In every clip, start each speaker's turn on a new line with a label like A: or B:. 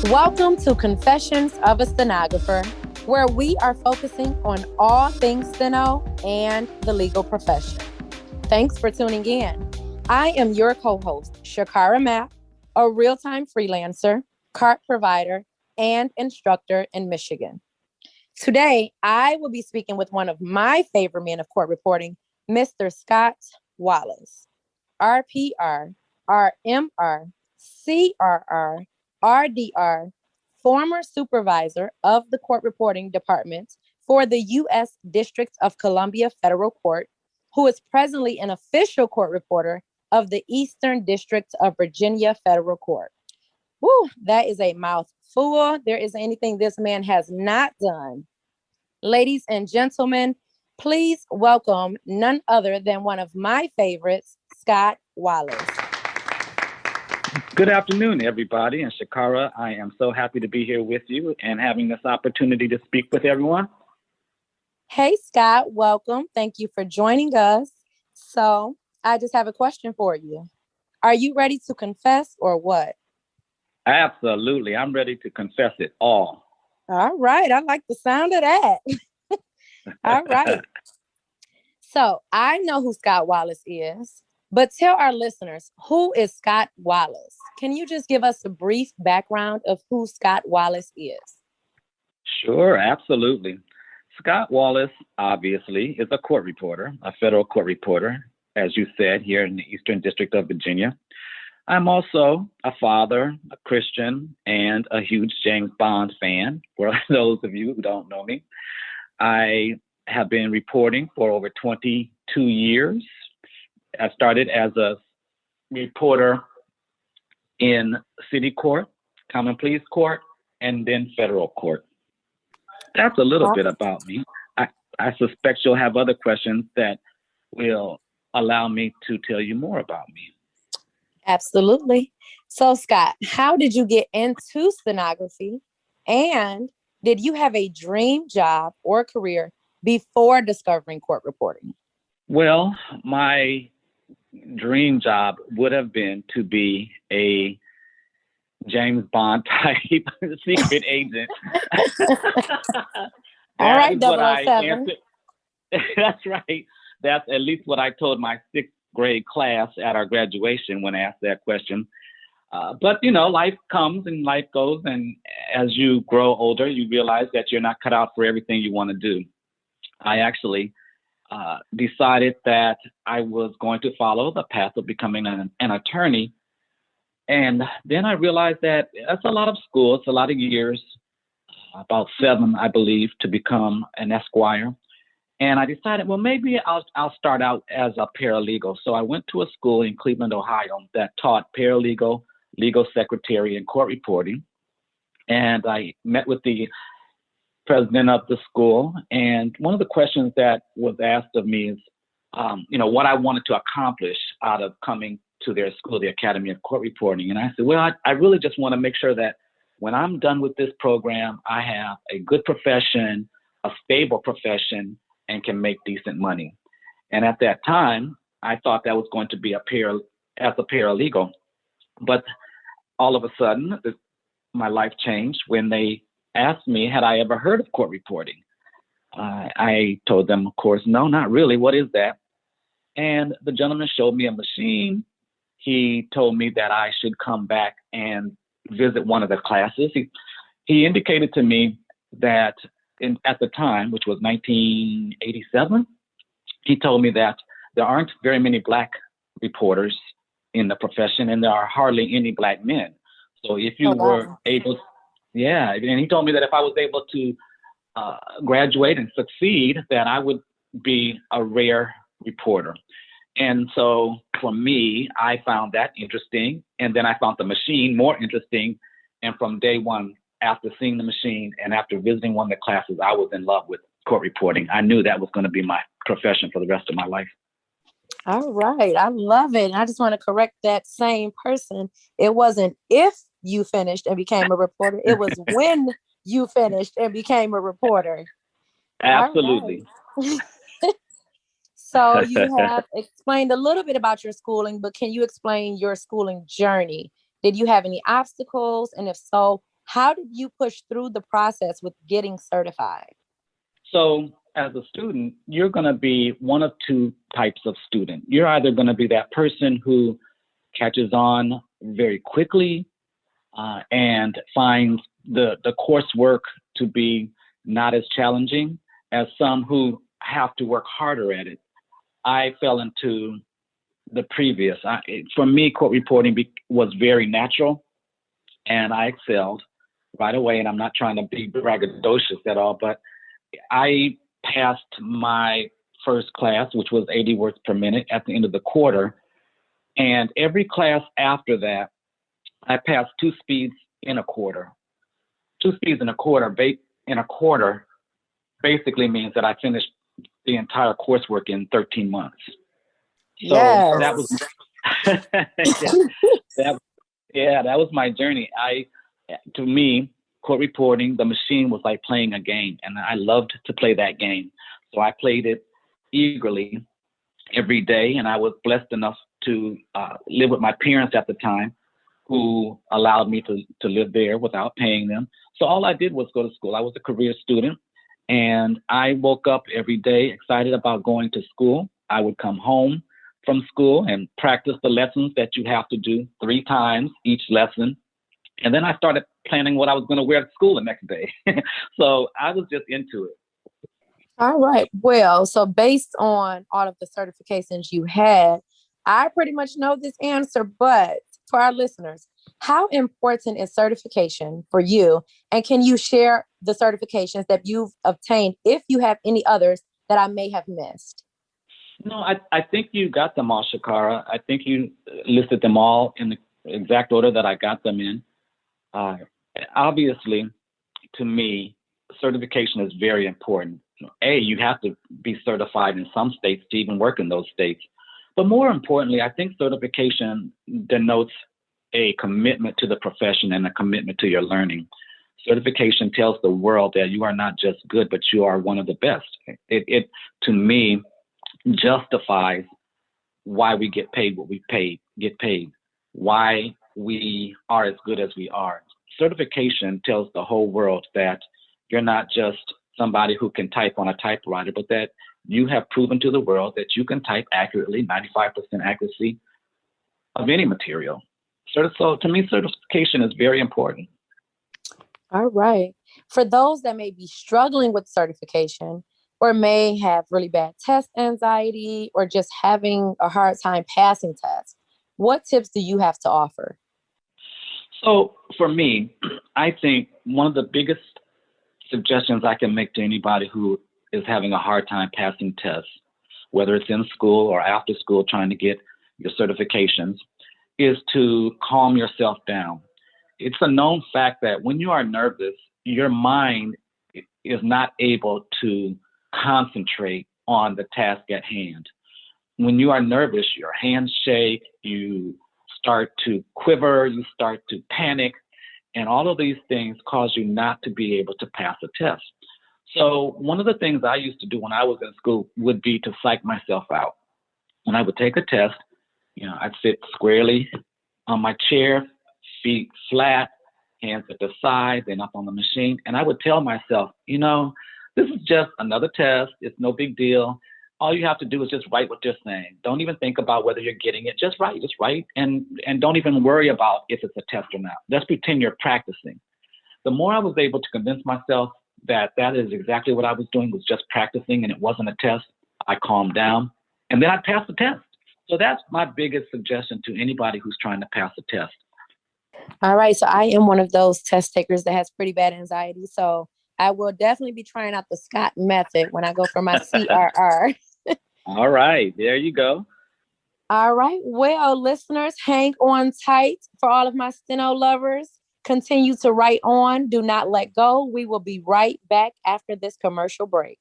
A: Welcome to Confessions of a Stenographer, where we are focusing on all things steno and the legal profession. Thanks for tuning in. I am your co-host, Shacara Mapp, a real-time freelancer, cart provider, and instructor in Michigan. Today, I will be speaking with one of my favorite men of court reporting, Mr. Scott Wallace, RPR, RMR, CRR, RDR, former supervisor of the court reporting department for the U.S. District of Columbia Federal Court, who is presently an official court reporter of the Eastern District of Virginia Federal Court. Woo, that is a mouthful. There isn't anything this man has not done. Ladies and gentlemen, please welcome none other than one of my favorites, Scott Wallace.
B: Good afternoon, everybody. And Shacara, I am so happy to be here with you and having this opportunity to speak with everyone.
A: Hey, Scott, welcome. Thank you for joining us. So I just have a question for you. Are you ready to confess or what?
B: Absolutely. I'm ready to confess it all.
A: All right. I like the sound of that. All right. So I know who Scott Wallace is, but tell our listeners, who is Scott Wallace? Can you just give us a brief background of who Scott Wallace is?
B: Sure, absolutely. Scott Wallace, obviously, is a court reporter, a federal court reporter, as you said, here in the Eastern District of Virginia. I'm also a father, a Christian, and a huge James Bond fan, for those of you who don't know me. I have been reporting for over 22 years. I started as a reporter in city court, common pleas court, and then federal court. That's a little bit about me. I suspect you'll have other questions that will allow me to tell you more about me.
A: Absolutely. So, Scott, how did you get into stenography? And did you have a dream job or career before discovering court reporting?
B: Well, my dream job would have been to be a James Bond type secret agent.
A: All right, 007.
B: That's right. That's at least what I told my sixth grade class at our graduation when asked that question. But, you know, life comes and life goes. And as you grow older, you realize that you're not cut out for everything you want to do. I actually decided that I was going to follow the path of becoming an attorney. And then I realized that that's a lot of school. It's a lot of years, about 7, I believe, to become an esquire. And I decided, well, maybe I'll start out as a paralegal. So I went to a school in Cleveland, Ohio that taught paralegal, legal secretary, and court reporting. And I met with the president of the school. And one of the questions that was asked of me is, what I wanted to accomplish out of coming to their school, the Academy of Court Reporting. And I said, well, I really just want to make sure that when I'm done with this program, I have a good profession, a stable profession, and can make decent money. And at that time, I thought that was going to be as a paralegal. But all of a sudden, my life changed when they asked me, had I ever heard of court reporting? I told them, of course, no, not really. What is that? And the gentleman showed me a machine. He told me that I should come back and visit one of the classes. He indicated to me that at the time, which was 1987, he told me that there aren't very many Black reporters in the profession, and there are hardly any Black men. So if you were able, and he told me that if I was able to graduate and succeed, that I would be a rare reporter. And so for me, I found that interesting. And then I found the machine more interesting. And from day one, after seeing the machine and after visiting one of the classes, I was in love with court reporting. I knew that was going to be my profession for the rest of my life.
A: All right. I love it. And I just want to correct that same person. It wasn't if you finished and became a reporter. It was when you finished and became a reporter.
B: Absolutely.
A: So you have explained a little bit about your schooling, but can you explain your schooling journey? Did you have any obstacles? And if so, How did you push through the process with getting certified?
B: So as a student, you're going to be one of two types of student. You're either going to be that person who catches on very quickly and finds the coursework to be not as challenging as some who have to work harder at it. I fell into the previous. For me, court reporting was very natural, and I excelled right away. And I'm not trying to be braggadocious at all, but I passed my first class, which was 80 words per minute at the end of the quarter. And every class after that, I passed 2 speeds in a quarter. 2 speeds in a quarter, basically means that I finished the entire coursework in 13 months. So
A: Yes.
B: that was that was my journey. To me, court reporting, the machine was like playing a game, and I loved to play that game. So I played it eagerly every day, and I was blessed enough to live with my parents at the time, who allowed me to live there without paying them. So all I did was go to school. I was a career student, and I woke up every day excited about going to school. I would come home from school and practice the lessons that you have to do 3 times each lesson. And then I started planning what I was going to wear to school the next day. So I was just into it.
A: All right. Well, so based on all of the certifications you had, I pretty much know this answer, but for our listeners, how important is certification for you? And can you share the certifications that you've obtained, if you have any others that I may have missed?
B: No, I think you got them all, Shacara. I think you listed them all in the exact order that I got them in. Obviously, to me, certification is very important. You have to be certified in some states to even work in those states. But more importantly, I think certification denotes a commitment to the profession and a commitment to your learning. Certification tells the world that you are not just good, but you are one of the best. It to me, justifies why we get paid what we get paid, why we are as good as we are. Certification tells the whole world that you're not just somebody who can type on a typewriter, but that you have proven to the world that you can type accurately, 95% accuracy of any material. So to me, certification is very important.
A: All right. For those that may be struggling with certification, or may have really bad test anxiety, or just having a hard time passing tests, what tips do you have to offer?
B: So for me, I think one of the biggest suggestions I can make to anybody who is having a hard time passing tests, whether it's in school or after school trying to get your certifications, is to calm yourself down. It's a known fact that when you are nervous, your mind is not able to concentrate on the task at hand. When you are nervous, your hands shake, you start to quiver, you start to panic, and all of these things cause you not to be able to pass a test. So one of the things I used to do when I was in school would be to psych myself out. When I would take a test, I'd sit squarely on my chair, feet flat, hands at the side, then up on the machine, and I would tell myself, this is just another test. It's no big deal. All you have to do is just write what you're saying. Don't even think about whether you're getting it. Just write, and don't even worry about if it's a test or not. Just pretend you're practicing. The more I was able to convince myself that is exactly what I was doing, was just practicing and it wasn't a test, I calmed down, and then I passed the test. So that's my biggest suggestion to anybody who's trying to pass a test.
A: All right. So I am one of those test takers that has pretty bad anxiety. So I will definitely be trying out the Scott method when I go for my CRR.
B: All right. There you go.
A: All right. Well, listeners, hang on tight for all of my Steno lovers. Continue to write on. Do not let go. We will be right back after this commercial break.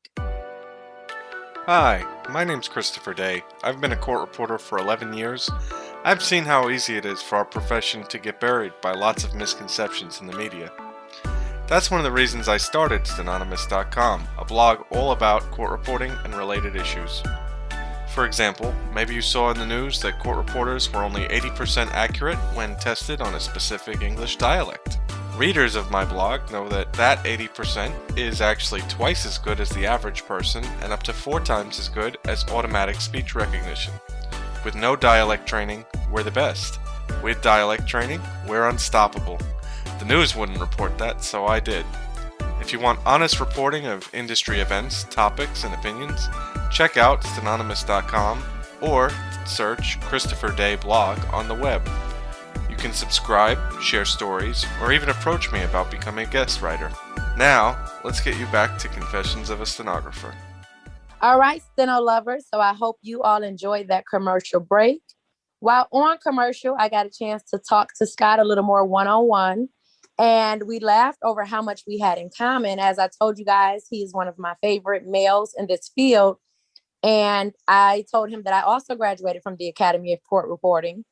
C: Hi, my name's Christopher Day. I've been a court reporter for 11 years. I've seen how easy it is for our profession to get buried by lots of misconceptions in the media. That's one of the reasons I started Stenonymous.com, a blog all about court reporting and related issues. For example, maybe you saw in the news that court reporters were only 80% accurate when tested on a specific English dialect. Readers of my blog know that 80% is actually twice as good as the average person and up to 4 times as good as automatic speech recognition. With no dialect training, we're the best. With dialect training, we're unstoppable. The news wouldn't report that, so I did. If you want honest reporting of industry events, topics, and opinions, check out stenonymous.com or search Christopher Day blog on the web. You can subscribe, share stories, or even approach me about becoming a guest writer. Now, let's get you back to Confessions of a Stenographer.
A: All right, Steno lovers. So I hope you all enjoyed that commercial break. While on commercial, I got a chance to talk to Scott a little more one-on-one, and we laughed over how much we had in common. As I told you guys, he is one of my favorite males in this field. And I told him that I also graduated from the Academy of Court Reporting.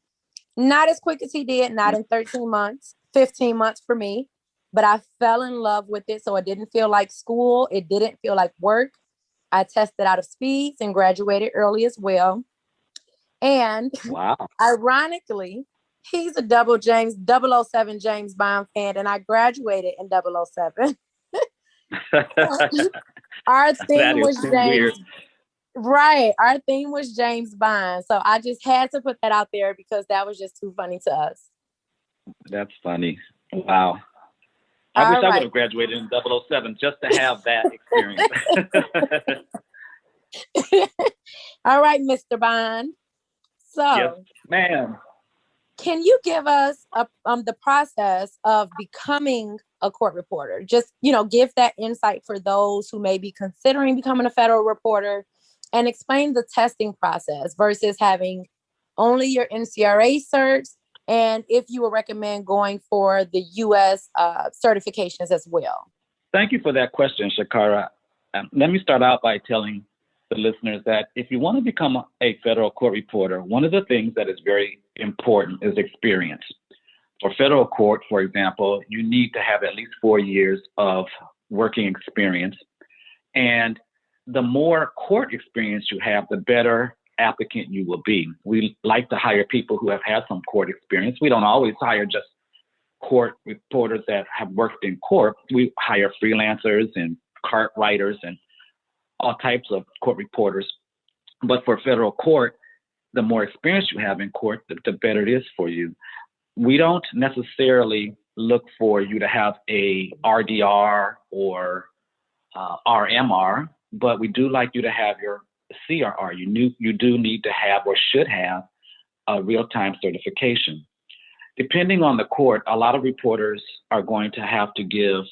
A: Not as quick as he did, not in 13 months, 15 months for me, but I fell in love with it. So it didn't feel like school. It didn't feel like work. I tested out of speeds and graduated early as well. And
B: Wow.
A: Ironically, he's a 007 James Bond fan, and I graduated in 007. Our theme was James.
B: Weird.
A: Right. Our theme was James Bond. So I just had to put that out there because that was just too funny to us.
B: That's funny. Wow. I wish I would have graduated in 007 just to have that experience.
A: All right, Mr. Bond. So,
B: yes, ma'am.
A: Can you give us the process of becoming a court reporter? Just, give that insight for those who may be considering becoming a federal reporter, and explain the testing process versus having only your NCRA certs, and if you would recommend going for the U.S. Certifications as well.
B: Thank you for that question, Shacara. Let me start out by telling the listeners that if you want to become a federal court reporter, one of the things that is very important is experience. For federal court, for example, you need to have at least 4 years of working experience. And the more court experience you have, the better applicant you will be. We like to hire people who have had some court experience. We don't always hire just court reporters that have worked in court. We hire freelancers and cart writers and all types of court reporters. But for federal court, the more experience you have in court, the better it is for you. We don't necessarily look for you to have a RDR or RMR, but we do like you to have your CRR. You do need to have or should have a real-time certification. Depending on the court, a lot of reporters are going to have to give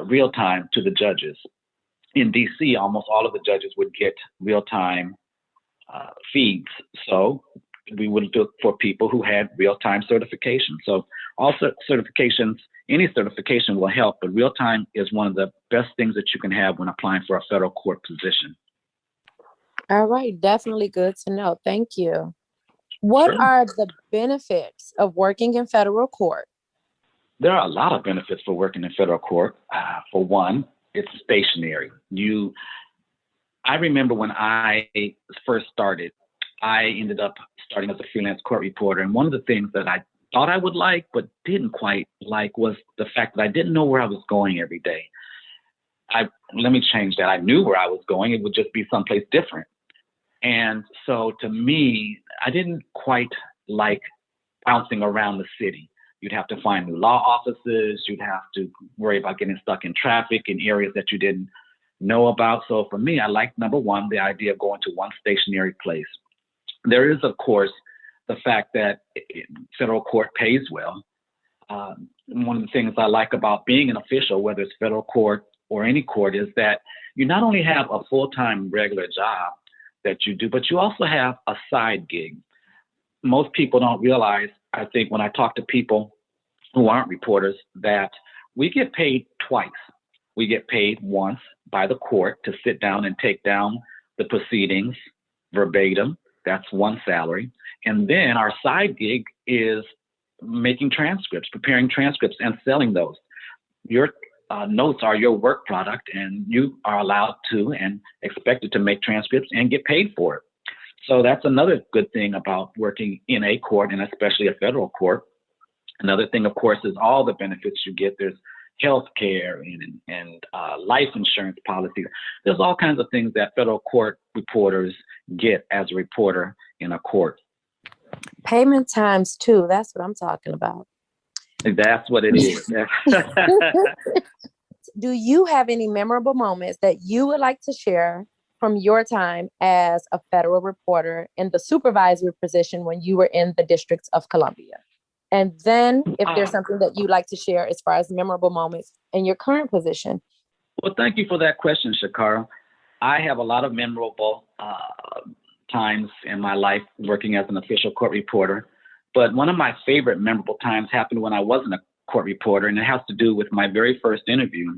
B: real-time to the judges. In DC, almost all of the judges would get real-time feeds. So we would look for people who had real-time certification. So all certifications, any certification will help, but real-time is one of the best things that you can have when applying for a federal court position.
A: All right, definitely good to know. Thank you. What
B: Sure.
A: are the benefits of working in federal court?
B: There are a lot of benefits for working in federal court. For one, it's stationary. I remember when I first started, I ended up starting as a freelance court reporter. And one of the things that I thought I would like, but didn't quite like, was the fact that I didn't know where I was going every day. Let me change that. I knew where I was going. It would just be someplace different. And so to me, I didn't quite like bouncing around the city. You'd have to find new law offices. You'd have to worry about getting stuck in traffic in areas that you didn't know about. So for me, I like, number one, the idea of going to one stationary place. There is, of course, the fact that federal court pays well. One of the things I like about being an official, whether it's federal court or any court, is that you not only have a full-time regular job that you do, but you also have a side gig. Most people don't realize, I think, when I talk to people who aren't reporters, that we get paid twice. We get paid once by the court to sit down and take down the proceedings verbatim. That's one salary. And then our side gig is making transcripts, preparing transcripts and selling those. Your notes are your work product, and you are allowed to and expected to make transcripts and get paid for it. So that's another good thing about working in a court, and especially a federal court. Another thing, of course, is all the benefits you get. There's health care and life insurance policies. There's all kinds of things that federal court reporters get as a reporter in a court.
A: Payment times two. That's what I'm talking about.
B: That's what it is.
A: Do you have any memorable moments that you would like to share from your time as a federal reporter in the supervisory position when you were in the District of Columbia? And then if there's something that you'd like to share as far as memorable moments in your current position.
B: Well, thank you for that question, Shacara. I have a lot of memorable times in my life working as an official court reporter. But one of my favorite memorable times happened when I wasn't a court reporter, and it has to do with my very first interview.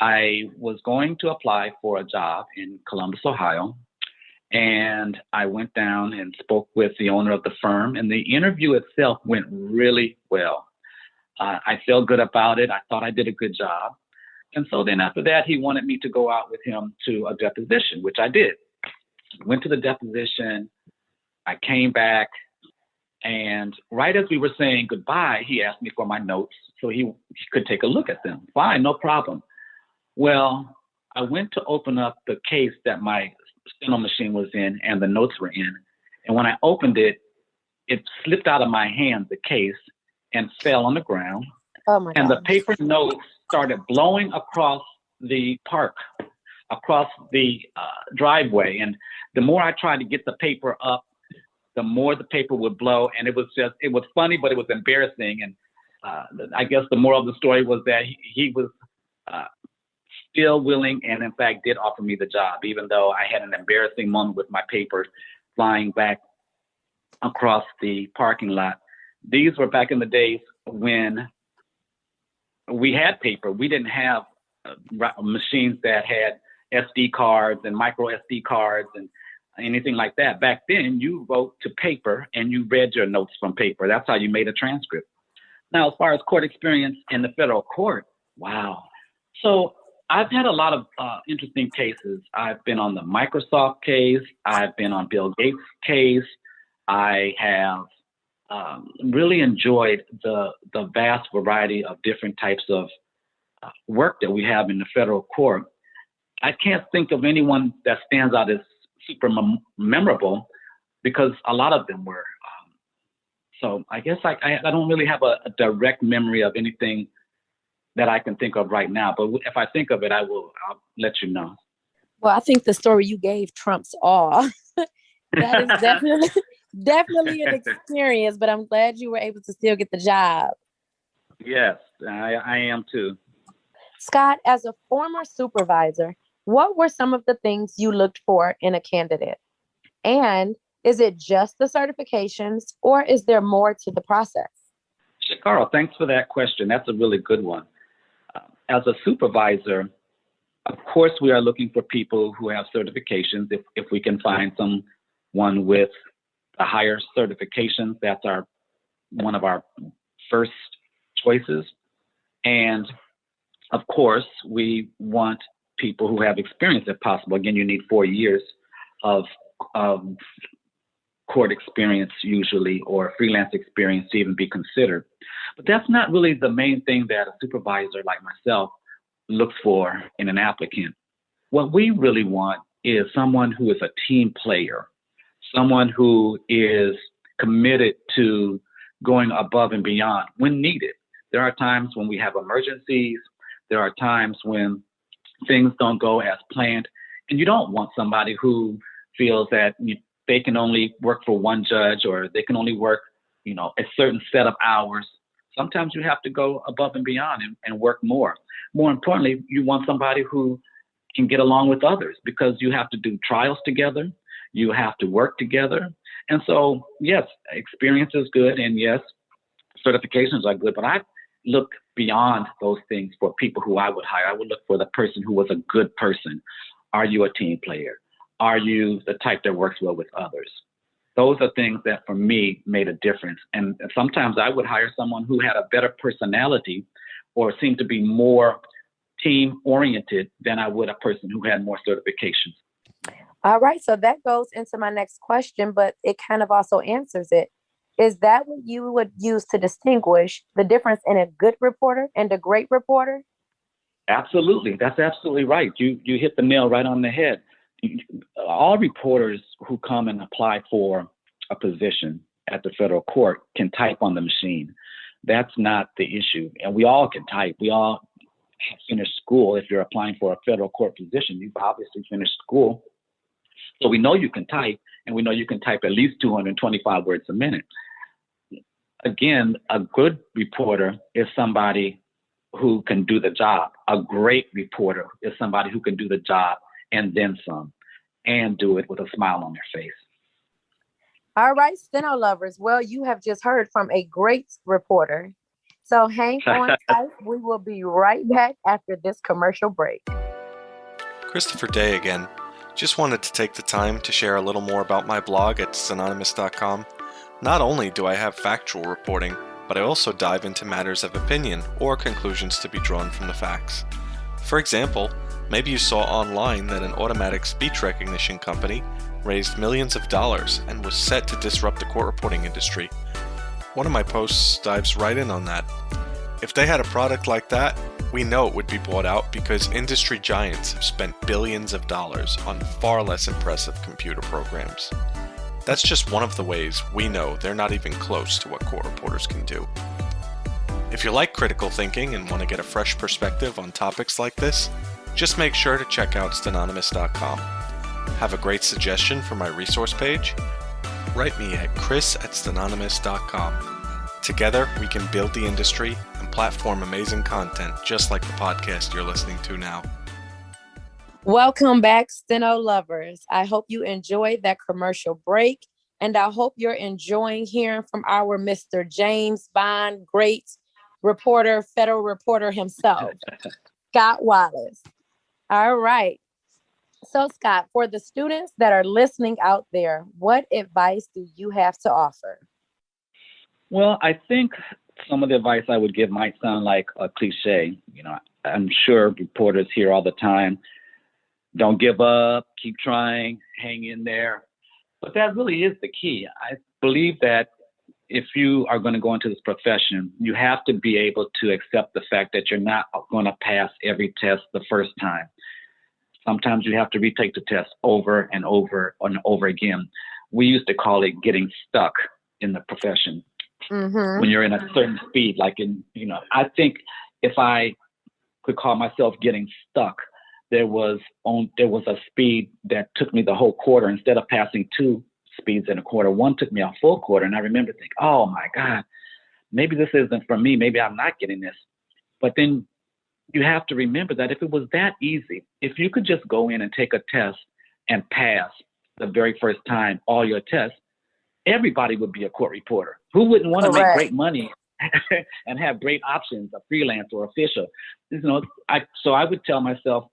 B: I was going to apply for a job in Columbus, Ohio, and I went down and spoke with the owner of the firm, and the interview itself went really well. I felt good about it. I thought I did a good job. And so then after that, he wanted me to go out with him to a deposition, which I did. Went to the deposition. I came back, and right as we were saying goodbye, he asked me for my notes so he could take a look at them. Fine, no problem. Well, I went to open up the case that my Steno machine was in and the notes were in. And when I opened it, it slipped out of my hand, the case, and fell on the ground.
A: Oh my
B: and
A: God.
B: The paper notes started blowing across the park, across the driveway. And the more I tried to get the paper up, the more the paper would blow. And it was funny, but it was embarrassing. And I guess the moral of the story was that he was still willing and in fact did offer me the job, even though I had an embarrassing moment with my paper flying back across the parking lot. These were back in the days when we had paper. We didn't have machines that had SD cards and micro SD cards and anything like that. Back then, you wrote to paper and you read your notes from paper. That's how you made a transcript. Now, as far as court experience in the federal court, wow. So I've had a lot of interesting cases. I've been on the Microsoft case. I've been on Bill Gates' case. I have really enjoyed the vast variety of different types of work that we have in the federal court. I can't think of anyone that stands out as super memorable because a lot of them were. So I guess I don't really have a direct memory of anything that I can think of right now. But if I think of it, I'll let you know.
A: Well, I think the story you gave trumps all. That is definitely an experience, but I'm glad you were able to still get the job.
B: Yes, I am too.
A: Scott, as a former supervisor, what were some of the things you looked for in a candidate? And is it just the certifications or is there more to the process?
B: Shacara, thanks for that question. That's a really good one. As a supervisor, of course, we are looking for people who have certifications. If we can find someone with a higher certification, that's one of our first choices. And of course, we want people who have experience if possible. Again, you need 4 years of court experience usually, or freelance experience to even be considered. But that's not really the main thing that a supervisor like myself looks for in an applicant. What we really want is someone who is a team player, someone who is committed to going above and beyond when needed. There are times when we have emergencies. There are times when things don't go as planned. And you don't want somebody who feels that they can only work for one judge or they can only work, a certain set of hours. Sometimes you have to go above and beyond and work more. More importantly, you want somebody who can get along with others because you have to do trials together. You have to work together. And so, yes, experience is good. And yes, certifications are good. But I look beyond those things for people who I would hire. I would look for the person who was a good person. Are you a team player? Are you the type that works well with others? Those are things that for me made a difference. And sometimes I would hire someone who had a better personality or seemed to be more team oriented than I would a person who had more certifications.
A: All right. So that goes into my next question, but it kind of also answers it. Is that what you would use to distinguish the difference in a good reporter and a great reporter?
B: Absolutely. That's absolutely right. You hit the nail right on the head. All reporters who come and apply for a position at the federal court can type on the machine. That's not the issue. And we all can type. We all have finished school. If you're applying for a federal court position, you've obviously finished school. So we know you can type, and we know you can type at least 225 words a minute. Again, a good reporter is somebody who can do the job. A great reporter is somebody who can do the job and then some, and do it with a smile on their face.
A: All right, Steno lovers. Well, you have just heard from a great reporter. So hang on tight. We will be right back after this commercial break.
C: Christopher Day again. Just wanted to take the time to share a little more about my blog at stenonymous.com. Not only do I have factual reporting, but I also dive into matters of opinion or conclusions to be drawn from the facts. For example, maybe you saw online that an automatic speech recognition company raised millions of dollars and was set to disrupt the court reporting industry. One of my posts dives right in on that. If they had a product like that, we know it would be bought out because industry giants have spent billions of dollars on far less impressive computer programs. That's just one of the ways we know they're not even close to what court reporters can do. If you like critical thinking and want to get a fresh perspective on topics like this, just make sure to check out stenonymous.com. Have a great suggestion for my resource page? Write me at chris@stenonymous.com. Together, we can build the industry and platform amazing content just like the podcast you're listening to now.
A: Welcome back, Steno lovers. I hope you enjoyed that commercial break, and I hope you're enjoying hearing from our Mr. James Bond, great reporter, federal reporter himself, Scott Wallace. All right. So, Scott, for the students that are listening out there, what advice do you have to offer?
B: Well, I think some of the advice I would give might sound like a cliche. I'm sure reporters hear all the time, don't give up, keep trying, hang in there. But that really is the key. I believe that if you are going to go into this profession, you have to be able to accept the fact that you're not going to pass every test the first time. Sometimes you have to retake the test over and over and over again. We used to call it getting stuck in the profession.
A: Mm-hmm.
B: When you're in a certain speed, I think if I could call myself getting stuck, there was a speed that took me the whole quarter. Instead of passing 2 speeds in a quarter, one took me a full quarter. And I remember thinking, oh my God, maybe this isn't for me. Maybe I'm not getting this. But then you have to remember that if it was that easy, if you could just go in and take a test and pass the very first time all your tests, everybody would be a court reporter. Who wouldn't want to make great money and have great options, a freelance or official? So I would tell myself,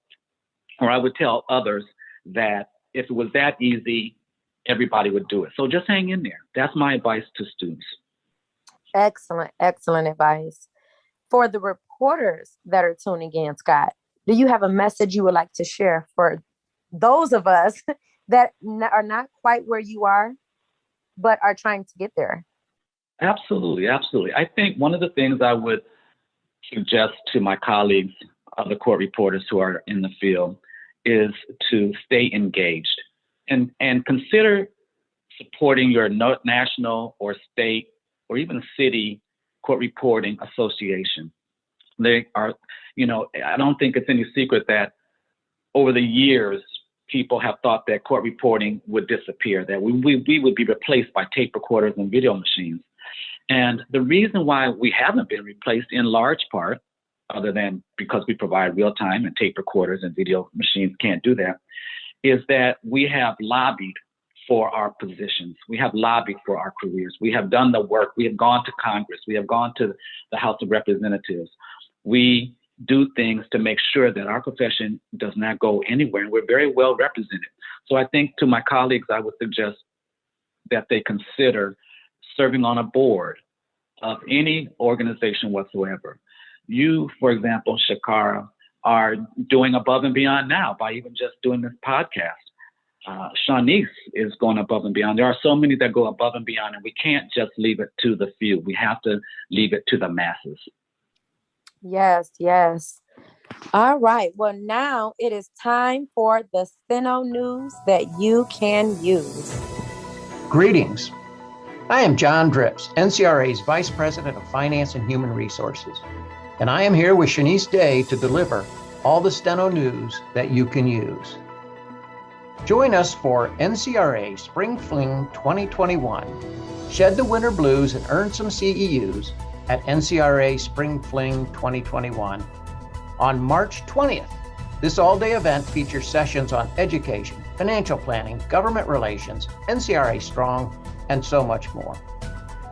B: or I would tell others, that if it was that easy, everybody would do it. So just hang in there. That's my advice to students.
A: Excellent, excellent advice. For the reporters that are tuning in, Scott, do you have a message you would like to share for those of us that are not quite where you are, but are trying to get there?
B: Absolutely, absolutely. I think one of the things I would suggest to my colleagues, other court reporters who are in the field, is to stay engaged and consider supporting your national or state or even city court reporting association. They are, I don't think it's any secret that over the years, people have thought that court reporting would disappear, that we would be replaced by tape recorders and video machines. And the reason why we haven't been replaced in large part, other than because we provide real time and tape recorders and video machines can't do that, is that we have lobbied for our positions. We have lobbied for our careers. We have done the work. We have gone to Congress. We have gone to the House of Representatives. We do things to make sure that our profession does not go anywhere, and we're very well represented. So I think to my colleagues, I would suggest that they consider serving on a board of any organization whatsoever. You, for example, Shacara, are doing above and beyond now by even just doing this podcast. Shanice is going above and beyond. There are so many that go above and beyond, and we can't just leave it to the few. We have to leave it to the masses.
A: Yes, yes. All right. Well, now it is time for the Steno news that you can use.
D: Greetings. I am John Dripps, NCRA's Vice President of Finance and Human Resources, and I am here with Shanice Day to deliver all the Steno news that you can use. Join us for NCRA Spring Fling 2021. Shed the winter blues and earn some CEUs at NCRA Spring Fling 2021. On March 20th, this all-day event features sessions on education, financial planning, government relations, NCRA Strong, and so much more.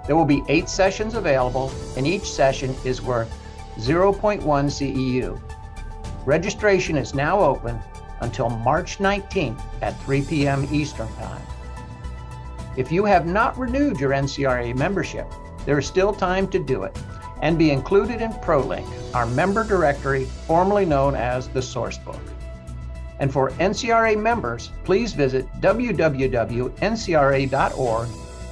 D: There will be 8 sessions available, and each session is worth 0.1 CEU. Registration is now open until March 19th at 3 p.m. Eastern Time. If you have not renewed your NCRA membership, there is still time to do it and be included in ProLink, our member directory formerly known as the Sourcebook. And for NCRA members, please visit www.ncra.org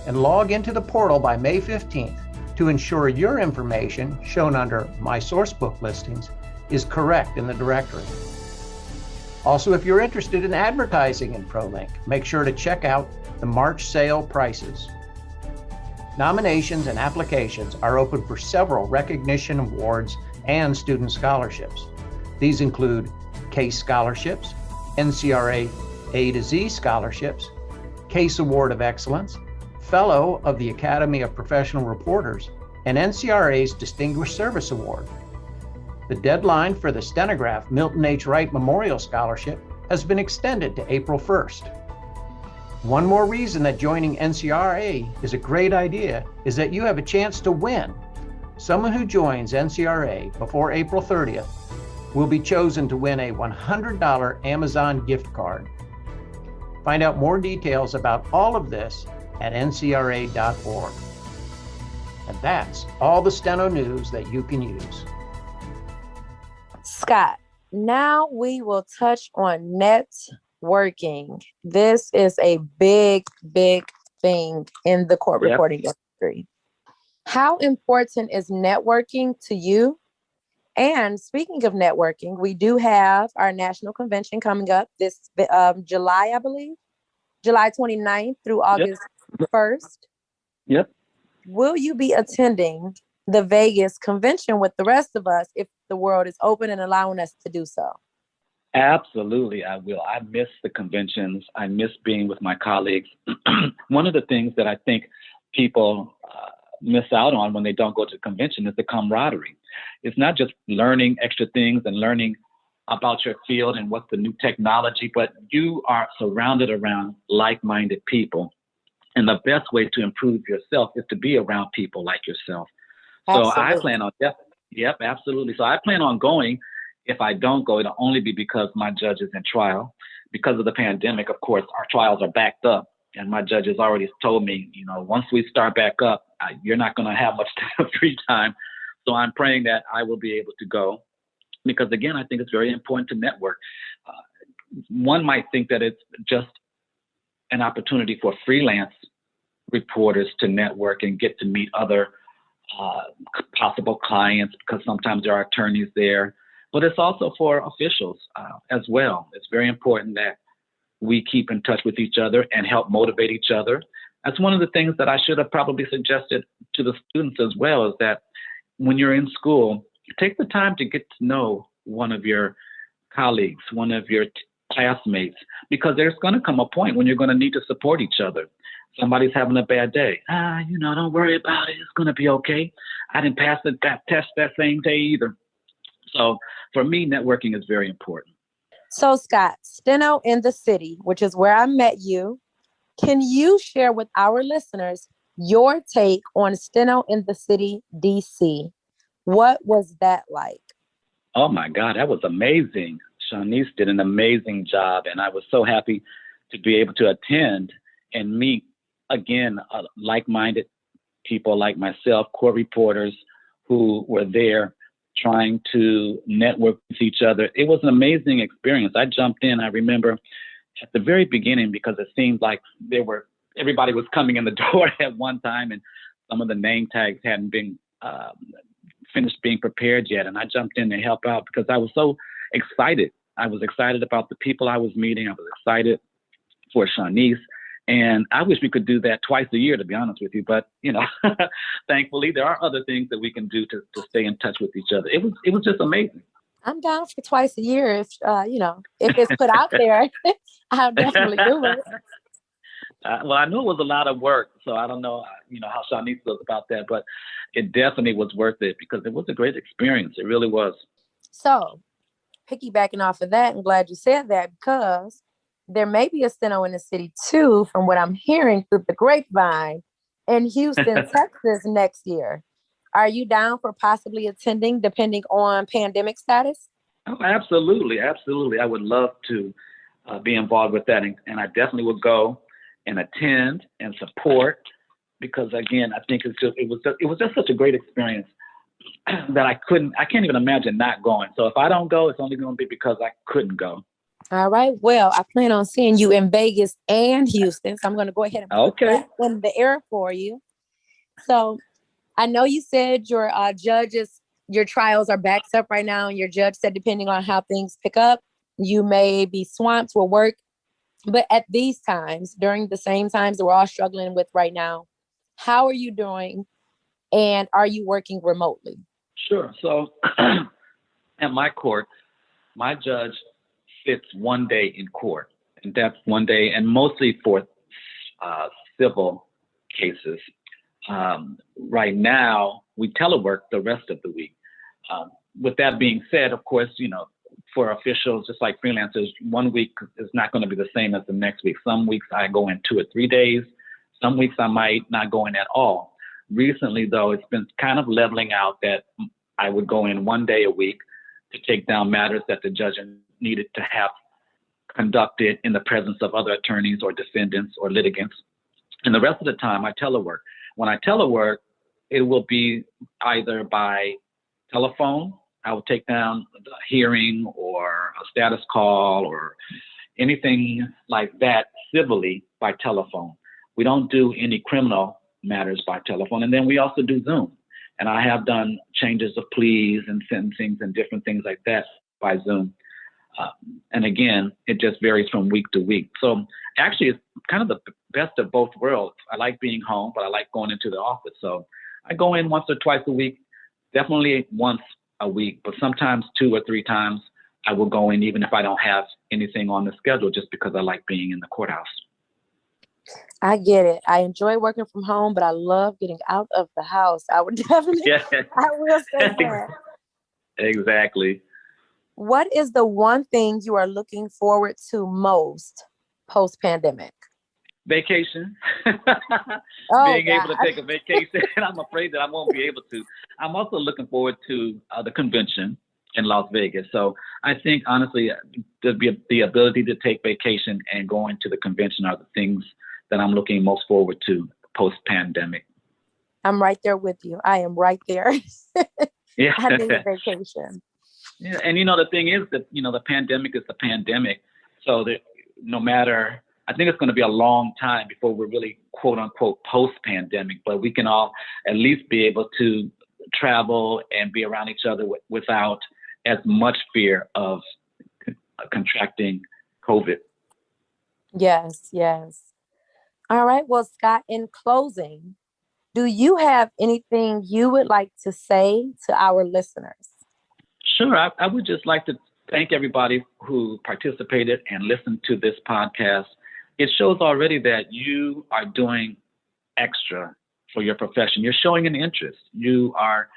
D: and log into the portal by May 15th to ensure your information, shown under My Sourcebook listings, is correct in the directory. Also, if you're interested in advertising in ProLink, make sure to check out the March sale prices. Nominations and applications are open for several recognition awards and student scholarships. These include CASE scholarships, NCRA A to Z scholarships, CASE Award of Excellence, Fellow of the Academy of Professional Reporters, and NCRA's Distinguished Service Award. The deadline for the Stenographer Milton H. Wright Memorial Scholarship has been extended to April 1st. One more reason that joining NCRA is a great idea is that you have a chance to win. Someone who joins NCRA before April 30th will be chosen to win a $100 Amazon gift card. Find out more details about all of this at ncra.org. And that's all the Steno news that you can use.
A: Scott, now we will touch on networking. This is a big, big thing in the court reporting industry. How important is networking to you? And speaking of networking, we do have our national convention coming up this July, I believe, July 29th through August 1st.
B: Yep.
A: Will you be attending the Vegas convention with the rest of us if the world is open and allowing us to do so?
B: Absolutely, I will. I miss the conventions. I miss being with my colleagues. One of the things that I think people miss out on when they don't go to the convention is the camaraderie. It's not just learning extra things and learning about your field and what's the new technology, but you are surrounded around like-minded people. And the best way to improve yourself is to be around people like yourself. So
A: Absolutely.
B: I plan on, yep, absolutely. So I plan on going. If I don't go, it'll only be because my judge is in trial. Because of the pandemic, of course, our trials are backed up. And my judge has already told me, once we start back up, you're not going to have much free time. So I'm praying that I will be able to go. Because again, I think it's very important to network. One might think that it's just an opportunity for freelance reporters to network and get to meet other possible clients, because sometimes there are attorneys there, but it's also for officials as well. It's very important that we keep in touch with each other and help motivate each other. That's one of the things that I should have probably suggested to the students as well, is that when you're in school, take the time to get to know one of your colleagues, one of your classmates, because there's going to come a point when you're going to need to support each other. Somebody's having a bad day. Don't worry about it. It's going to be okay. I didn't pass that test that same day either. So for me, networking is very important.
A: So Scott, Steno in the City, which is where I met you, can you share with our listeners your take on Steno in the City, DC? What was that like?
B: Oh my God, that was amazing. Shanice did an amazing job, and I was so happy to be able to attend and meet, again, like-minded people like myself, court reporters who were there trying to network with each other. It was an amazing experience. I jumped in, I remember, at the very beginning, because it seemed like everybody was coming in the door at one time, and some of the name tags hadn't been finished being prepared yet. And I jumped in to help out because I was so excited. I was excited about the people I was meeting. I was excited for Shanice. And I wish we could do that twice a year, to be honest with you. But, thankfully, there are other things that we can do to stay in touch with each other. It was just amazing.
A: I'm down for twice a year. If it's put out there, I'll definitely do it.
B: Well, I knew it was a lot of work, so I don't know, how Shanice feels about that, but it definitely was worth it because it was a great experience. It really was.
A: So, piggybacking off of that, I'm glad you said that because there may be a Steno in the city too, from what I'm hearing through the grapevine in Houston, Texas next year. Are you down for possibly attending, depending on pandemic status?
B: Oh, absolutely, absolutely. I would love to be involved with that, and I definitely would go and attend and support because, again, I think it was just such a great experience that I can't even imagine not going. So if I don't go, it's only going to be because I couldn't go.
A: All right. Well, I plan on seeing you in Vegas and Houston, so I'm going to go ahead and put that in the air for you. So I know you said your trials are backed up right now, and your judge said depending on how things pick up, you may be swamped with work. But at these times, during the same times that we're all struggling with right now, how are you doing? And are you working remotely?
B: Sure. So at my court, my judge sits one day in court, and that's one day, and mostly for civil cases. Right now, we telework the rest of the week. With that being said, of course, for officials, just like freelancers, 1 week is not going to be the same as the next week. Some weeks I go in 2 or 3 days. Some weeks I might not go in at all. Recently, though, it's been kind of leveling out that I would go in 1 day a week to take down matters that the judge needed to have conducted in the presence of other attorneys or defendants or litigants. And the rest of the time, I telework. When I telework, it will be either by telephone. I will take down the hearing or a status call or anything like that civilly by telephone. We don't do any criminal matters by telephone. And then we also do Zoom. And I have done changes of pleas and sentencings and different things like that by Zoom. And again, it just varies from week to week. So actually, it's kind of the best of both worlds. I like being home, but I like going into the office. So I go in once or twice a week, definitely once a week, but sometimes 2 or 3 times I will go in even if I don't have anything on the schedule, just because I like being in the courthouse.
A: I get it. I enjoy working from home, but I love getting out of the house. I would definitely, I will say that.
B: Exactly.
A: What is the one thing you are looking forward to most post-pandemic?
B: Vacation. Being able to take a vacation. And I'm afraid that I won't be able to. I'm also looking forward to the convention in Las Vegas. So I think, honestly, the ability to take vacation and going to the convention are the things that I'm looking most forward to post-pandemic.
A: I'm right there with you. I am right there.
B: Yeah.
A: I need a vacation.
B: Yeah, and the thing is that the pandemic is the pandemic, so that no matter, I think it's going to be a long time before we're really quote unquote post-pandemic, but we can all at least be able to travel and be around each other without as much fear of contracting COVID.
A: Yes. All right. Well, Scott, in closing, do you have anything you would like to say to our listeners?
B: Sure. I would just like to thank everybody who participated and listened to this podcast. It shows already that you are doing extra for your profession. You're showing an interest. You are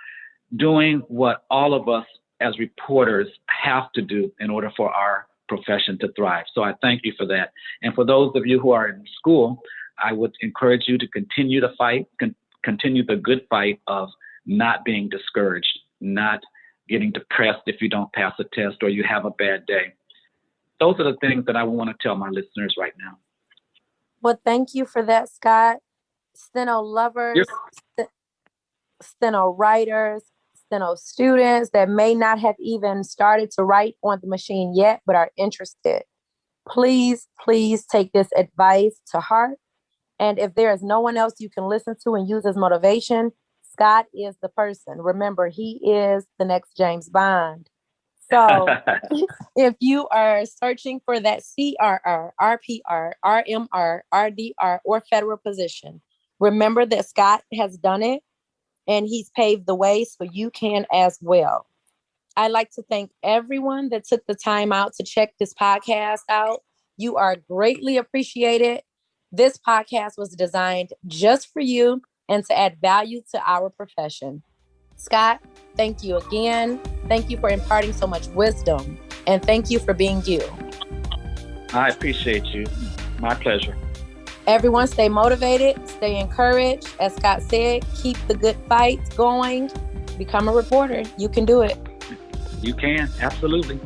B: doing what all of us as reporters have to do in order for our profession to thrive. So I thank you for that. And for those of you who are in school, I would encourage you to continue to fight, continue the good fight of not being discouraged, not getting depressed if you don't pass a test or you have a bad day. Those are the things that I want to tell my listeners right now.
A: Well, thank you for that, Scott. Steno lovers, Steno writers, Steno students that may not have even started to write on the machine yet, but are interested. Please, please take this advice to heart. And if there is no one else you can listen to and use as motivation, Scott is the person. Remember, he is the next James Bond. So if you are searching for that CRR, RPR, RMR, RDR, or federal position, remember that Scott has done it and he's paved the way so you can as well. I'd like to thank everyone that took the time out to check this podcast out. You are greatly appreciated. This podcast was designed just for you and to add value to our profession. Scott, thank you again. Thank you for imparting so much wisdom. And thank you for being you.
B: I appreciate you. My pleasure.
A: Everyone stay motivated, stay encouraged. As Scott said, keep the good fight going. Become a reporter. You can do it.
B: You can, absolutely.